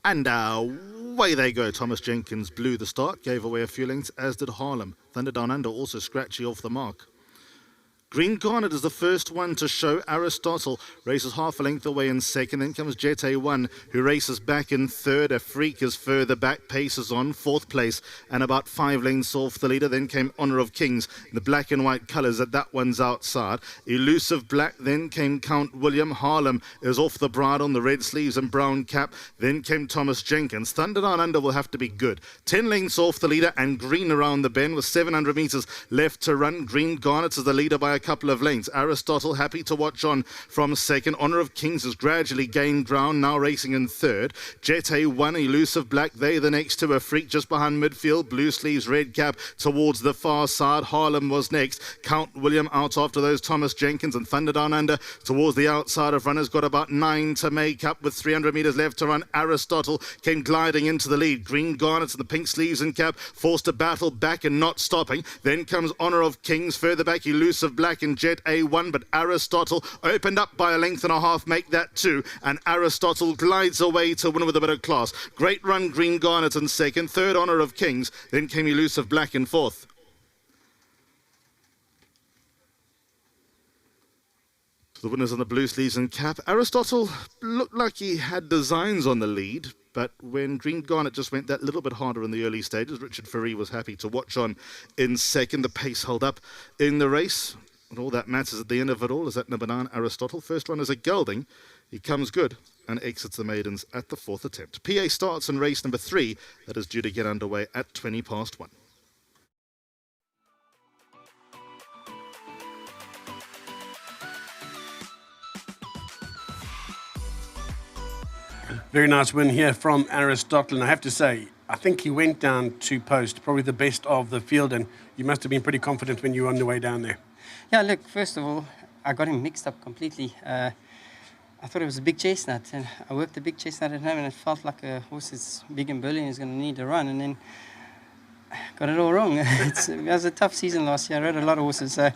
And away they go. Thomas Jenkins blew the start, gave away a few lengths, as did Harlem. Thunder Down Under also scratchy off the mark. Green Garnet is the first one to show. Aristotle races half a length away in second. Then comes Jet A1, who races back in third. A Freak is further back. Paces on fourth place and about 5 lengths off the leader. Then came Honor of Kings in the black and white colours. That one's outside. Elusive Black. Then came Count William. Harlem is off the bridle on the red sleeves and brown cap. Then came Thomas Jenkins. Thunder Down Under will have to be good. 10 lengths off the leader and Green around the bend with 700 metres left to run. Green Garnet is the leader by a couple of lengths. Aristotle happy to watch on from second. Honor of Kings has gradually gained ground, now racing in third. Jet A1, Elusive Black, they the next to. A Freak just behind midfield. Blue sleeves, red cap towards the far side. Harlem was next. Count William out after those. Thomas Jenkins and Thunder Down Under towards the outside of runners. Got about 9 to make up with 300 metres left to run. Aristotle came gliding into the lead. Green Garnets and the pink sleeves and cap forced to battle back and not stopping. Then comes Honor of Kings. Further back, Elusive Black and Jet A1, but Aristotle opened up by a length and a half, make that 2, and Aristotle glides away to win with a bit of class. Great run, Green Garnet in second. Third, Honor of Kings. Then came Elusive Black in fourth. The winners on the blue sleeves and cap. Aristotle looked like he had designs on the lead, but when Green Garnet just went that little bit harder in the early stages, Richard Ferree was happy to watch on in second. The pace held up in the race. And all that matters at the end of it all is that number 9, Aristotle. First one is a gelding. He comes good and exits the maidens at the 4th attempt. PA starts in race number 3. That is due to get underway at 20 past 1. Very nice win here from Aristotle. And I have to say, I think he went down to post, probably the best of the field. And you must have been pretty confident when you were on the way down there. Yeah, look, first of all, I got him mixed up completely. I thought it was a big chestnut, and I worked the big chestnut at home, and it felt like a horse that's big and burly and is going to need a run, and then got it all wrong. It was a tough season last year. I rode a lot of horses, so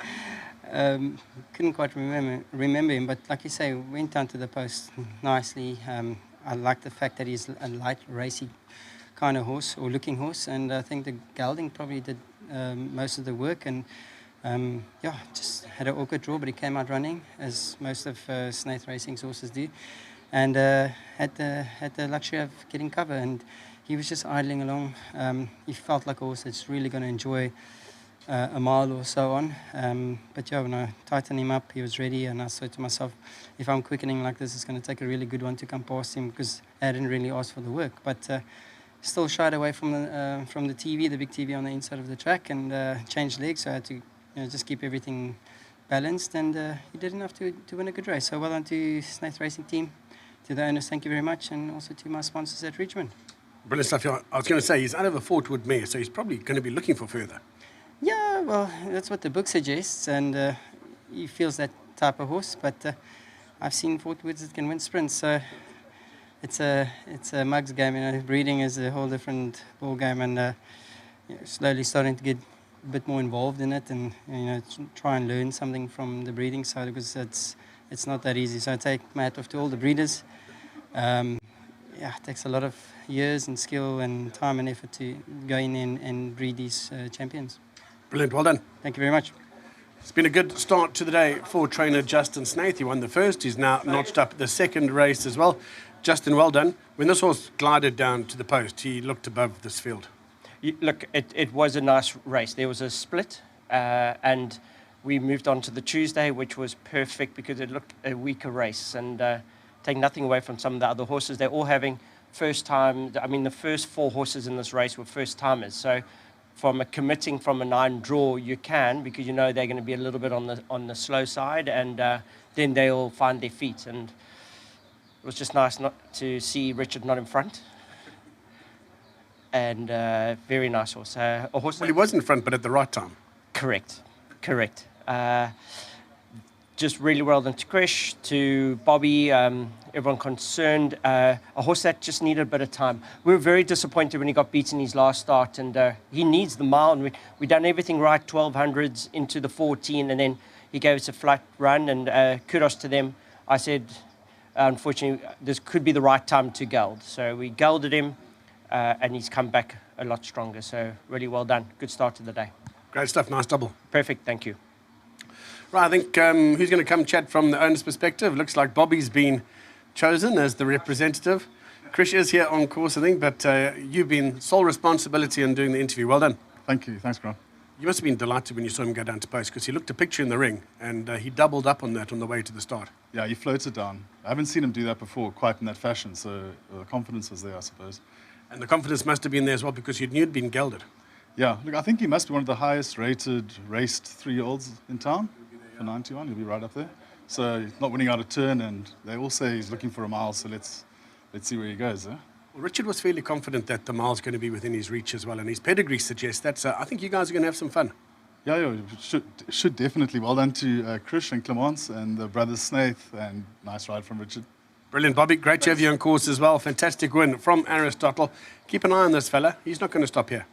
couldn't quite remember him, but like you say, went down to the post nicely. I like the fact that he's a light, racy kind of horse, or looking horse, and I think the gelding probably did most of the work, and yeah, just had an awkward draw, but he came out running, as most of Snaith Racing's horses do, and had the luxury of getting cover, and he was just idling along. He felt like a horse that's really going to enjoy a mile or so on. But yeah, when I tightened him up, he was ready, and I said to myself, if I'm quickening like this, it's going to take a really good one to come past him, because I didn't really ask for the work, but still shied away from the TV, the big TV on the inside of the track, and changed legs, so I had to just keep everything balanced, and he did enough to win a good race. So well done to Snaith Racing team, to the owners, thank you very much, and also to my sponsors at Richmond. Brilliant stuff. I was going to say, he's out of a Fortwood mare, so he's probably going to be looking for further. Yeah, well, that's what the book suggests, and he feels that type of horse, but I've seen Fortwoods that can win sprints, so it's a mug's game. Breeding is a whole different ball game, and slowly starting to get a bit more involved in it, and try and learn something from the breeding side, because it's not that easy. So I take my hat off to all the breeders. Yeah, it takes a lot of years and skill and time and effort to go in and breed these champions. Brilliant, well done. Thank you very much. It's been a good start to the day for trainer Justin Snaith. He won the first. He's now notched up the second race as well. Justin, well done. When this horse glided down to the post, he looked above this field. Look, it was a nice race. There was a split, and we moved on to the Tuesday, which was perfect because it looked a weaker race. And take nothing away from some of the other horses, they're all having first time. I mean, the first 4 horses in this race were first timers. So from committing from a 9 draw, you can, because you know they're going to be a little bit on the slow side, and then they'll find their feet. And it was just nice not to see Richard not in front. And very nice horse. A horse. Well, he was in front, but at the right time. Correct. Just really well done to Krish, to Bobby, everyone concerned. A horse that just needed a bit of time. We were very disappointed when he got beaten his last start, and he needs the mile. And we done everything right, 1200s into the 14, and then he gave us a flat run, and kudos to them. I said, unfortunately, this could be the right time to geld. So we gelded him, and he's come back a lot stronger. So really well done. Good start to the day. Great stuff. Nice double. Perfect. Thank you. Right, I think who's going to come chat from the owner's perspective? Looks like Bobby's been chosen as the representative. Krish is here on course, I think, but you've been sole responsibility in doing the interview. Well done. Thank you. Thanks, Grant. You must have been delighted when you saw him go down to post, because he looked a picture in the ring and he doubled up on that on the way to the start. Yeah, he floated down. I haven't seen him do that before, quite in that fashion, so the confidence was there, I suppose. And the confidence must have been there as well, because you knew he'd been gelded. Yeah, look, I think he must be one of the highest rated raced 3-year-olds in town. For 91, he'll be right up there. So he's not winning out a turn, and they all say he's looking for a mile, so let's see where he goes. Well, Richard was fairly confident that the mile's going to be within his reach as well, and his pedigree suggests that. So I think you guys are going to have some fun. Yeah, should definitely. Well done to Krish and Clemence and the brothers Snaith, and nice ride from Richard. Brilliant, Bobby. Great to have you on course as well. Fantastic win from Aristotle. Keep an eye on this fella. He's not going to stop here.